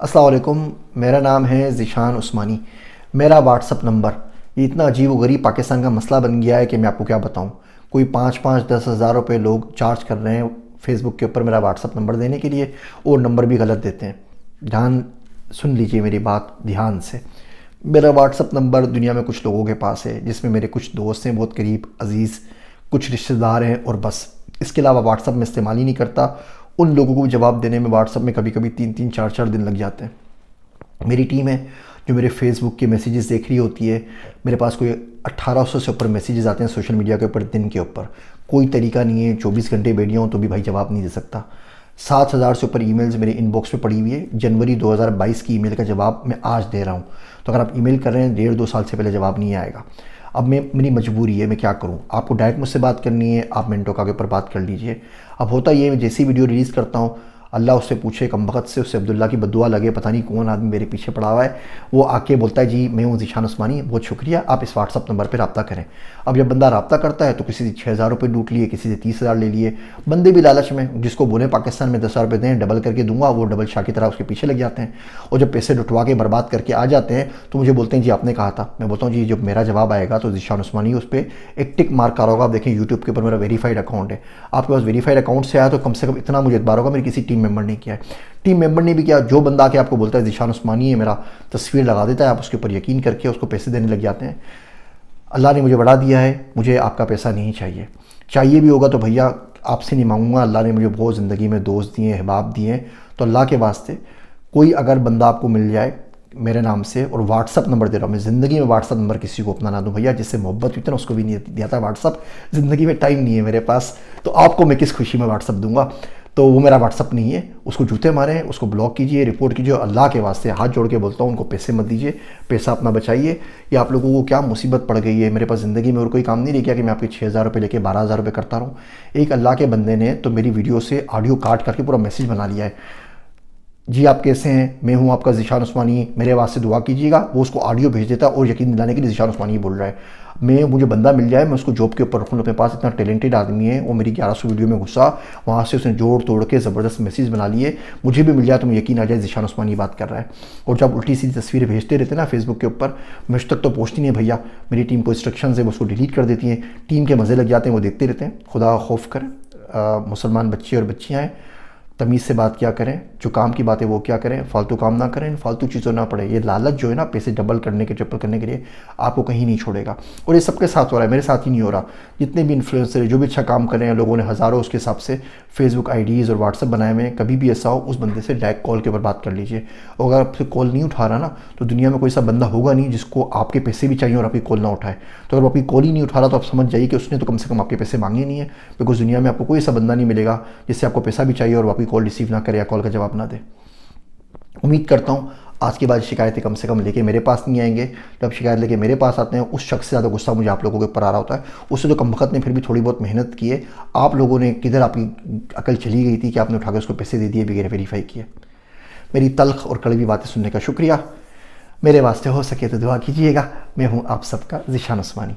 अस्सलाम वालेकुम, मेरा नाम है ज़ीशान उस्मानी। मेरा व्हाट्सअप नंबर ये इतना अजीब व गरीब पाकिस्तान का मसला बन गया है कि मैं आपको क्या बताऊं। कोई 5-5, 10 हज़ार रुपये लोग चार्ज कर रहे हैं फेसबुक के ऊपर मेरा व्हाट्सअप नंबर देने के लिए, और नंबर भी गलत देते हैं। ध्यान सुन लीजिए मेरी बात ध्यान से। मेरा व्हाट्सअप नंबर दुनिया में कुछ लोगों के पास है, जिसमें मेरे कुछ दोस्त हैं बहुत करीब अज़ीज़, कुछ रिश्तेदार हैं, और बस इसके अलावा व्हाट्सअप में इस्तेमाल ही नहीं करता। उन लोगों को जवाब देने में व्हाट्सअप में कभी कभी 3-3, 4-4 दिन लग जाते हैं। मेरी टीम है जो मेरे फेसबुक के मैसेजेस देख रही होती है। मेरे पास कोई 1800 से ऊपर मैसेजेस आते हैं सोशल मीडिया के ऊपर दिन के ऊपर। कोई तरीका नहीं है, 24 घंटे बैठ हूँ तो भी भाई जवाब नहीं दे सकता। 7000 से ऊपर ईमेल्स मेरे इनबॉक्स में पड़ी हुई है। जनवरी 2022 की ईमेल का जवाब मैं आज दे रहा हूँ। तो अगर आप ईमेल कर रहे हैं 1.5-2 साल से पहले जवाब नहीं आएगा। अब मेरी मजबूरी है, मैं क्या करूं। आपको डायरेक्ट मुझसे बात करनी है, आप मिनटों का के ऊपर बात कर लीजिए। अब होता ये है, जैसी वीडियो रिलीज़ करता हूं, अल्लाह उससे पूछे कमबख्त से, उससे अब्दुल्ला की बद्दुआ लगे, पता नहीं कौन आदमी मेरे पीछे पड़ा हुआ है। वो आके बोलता है जी मैं हूँ ज़ीशान उस्मानी, बहुत शुक्रिया, आप इस व्हाट्सअप नंबर पर रब्ता करें। अब जब बंदा रब्ता करता है तो किसी से 6000 रुपये लूट लिए, किसी से 30,000 ले लिए। बंदे भी लालच में, जिसको बोले पाकिस्तान में 10,000 रुपये दें डबल करके दूंगा, वो डबल शाह की तरह उसके पीछे लग जाते हैं। और जब पैसे लुटवा के बर्बाद करके आ जाते हैं तो मुझे बोलते हैं जी आपने कहा था। मैं बोलता हूँ जी जब मेरा जवाब आएगा तो ज़ीशान उस्मानी उस पर एक टिक मार्क कर होगा। आप देखें यूट्यूब के ऊपर मेरा वेरीफाइड अकाउंट है। आपके पास वेरीफाइड अकाउंट से आया तो कम से कम इतना मुझे एतबार होगा मेरे किसी टीम मेंबर ने किया है। टीम मेंबर ने भी किया। जो बंदा आके आपको बोलता है ज़ीशान उस्मानी है, मेरा तस्वीर लगा देता है, आप उसके ऊपर यकीन करके उसको पैसे देने लग जाते हैं। अल्लाह ने मुझे बढ़ा दिया है, मुझे आपका पैसा नहीं चाहिए। चाहिए भी होगा तो भैया आपसे नहीं मांगूंगा। अल्लाह ने मुझे बहुत ज़िंदगी में दोस्त दिए, अहबाब दिए हैं, तो अल्लाह के वास्ते कोई अगर बंदा आपको मिल जाए मेरे नाम से, और व्हाट्सअप नंबर दे रहा हूँ मैं, ज़िंदगी में व्हाट्सअप नंबर किसी को अपना ना दूँ भैया। जिससे मोहब्बत हुई थी ना उसको भी नहीं दिया था व्हाट्सअप। ज़िंदगी में टाइम नहीं है मेरे पास, तो आपको मैं किस खुशी में व्हाट्सअप दूंगा। तो वो मेरा व्हाट्सअप नहीं है, उसको जूते मारें, उसको ब्लॉक कीजिए, रिपोर्ट कीजिए। अल्लाह के वास्ते हाथ जोड़ के बोलता हूँ उनको पैसे मत दीजिए, पैसा अपना बचाइए। या आप लोगों को क्या मुसीबत पड़ गई है, मेरे पास ज़िंदगी में और कोई काम नहीं रह गया कि मैं आपके 6000 रुपये लेके 12,000 रुपये करता रहूँ। एक अल्लाह के बंदे ने तो मेरी वीडियो से ऑडियो काट करके पूरा मैसेज बना लिया है, जी आप कैसे हैं, मैं हूं आपका ज़ीशान उस्मानी, मेरे वास्ते दुआ कीजिएगा। वो उसको ऑडियो भेज देता है और यकीन दिलाने के लिए ज़ीशान उस्मानी बोल रहा है। मुझे बंदा मिल जाए, मैं उसको जॉब के ऊपर रखूँ। अपने पास इतना टैलेंटेड आदमी है। वो मेरी 1100 वीडियो में घुसा, वहाँ से उसने जोड़ तोड़ के ज़बरदस्त मैसेज बना लिए। मुझे भी मिल जाए तो मुझे यकीन आ जाए ज़ीशान उस्मानी बात कर रहा है। और जब उल्टी सीधी तस्वीरें भेजते रहते ना फेसबुक के ऊपर, मुझ तक तो पहुँचती नहीं है भैया। मेरी टीम को इंस्ट्रक्शन है, वो उसको डिलीट कर देती हैं। टीम के मज़े लग जाते हैं, वो देखते रहते हैं। खुदा खौफ करें, मुसलमान बच्चे और बच्चियाँ हैं, तमीज़ से बात क्या करें, जो काम की बात है वो क्या करें, फालतू काम ना करें, फालतू चीज़ों ना पड़े। ये लालच जो है ना पैसे डबल करने के, ट्रिपल करने के लिए, आपको कहीं नहीं छोड़ेगा। और ये सबके साथ हो रहा है, मेरे साथ ही नहीं हो रहा। जितने भी इन्फ्लुएंसर है, जो भी अच्छा काम कर रहे हैं, लोगों ने हज़ारों उसके हिसाब से फेसबुक आईडीज़ और व्हाट्सअप बनाए हुए हैं। कभी भी ऐसा हो उस बंदे से डायरेक्ट कॉल के ऊपर बात कर लीजिए। और अगर आपसे कॉल नहीं उठा रहा ना, तो दुनिया में कोई सा बंदा होगा नहीं जिसको आपके पैसे भी चाहिए और आपकी कॉल ना उठाए। तो अगर आपकी कॉल ही नहीं उठा रहा तो आप समझ जाइए कि उसने तो कम से कम आपके पैसे मांगे नहीं है। बिकॉज दुनिया में आपको कोई ऐसा बंदा नहीं मिलेगा जिससे आपको पैसा भी चाहिए और आपकी कॉल रिसीव ना करे या कॉल का जवाब ना दे। उम्मीद करता हूँ आज के बाद शिकायतें कम से कम लेके मेरे पास नहीं आएंगे। जब शिकायत लेके मेरे पास आते हैं, उस शख्स से ज़्यादा गुस्सा मुझे आप लोगों के ऊपर आ रहा होता है। उससे तो कमबख्त ने फिर भी थोड़ी बहुत मेहनत की है। आप लोगों ने किधर आपकी अकल चली गई थी कि आपने उठा के उसको पैसे दे दिए बगैर वेरीफाई किए। मेरी तल्ख और कड़वी बातें सुनने का शुक्रिया। मेरे वास्ते हो सके तो दुआ कीजिएगा। मैं हूँ आप सबका ज़ीशान उस्मानी।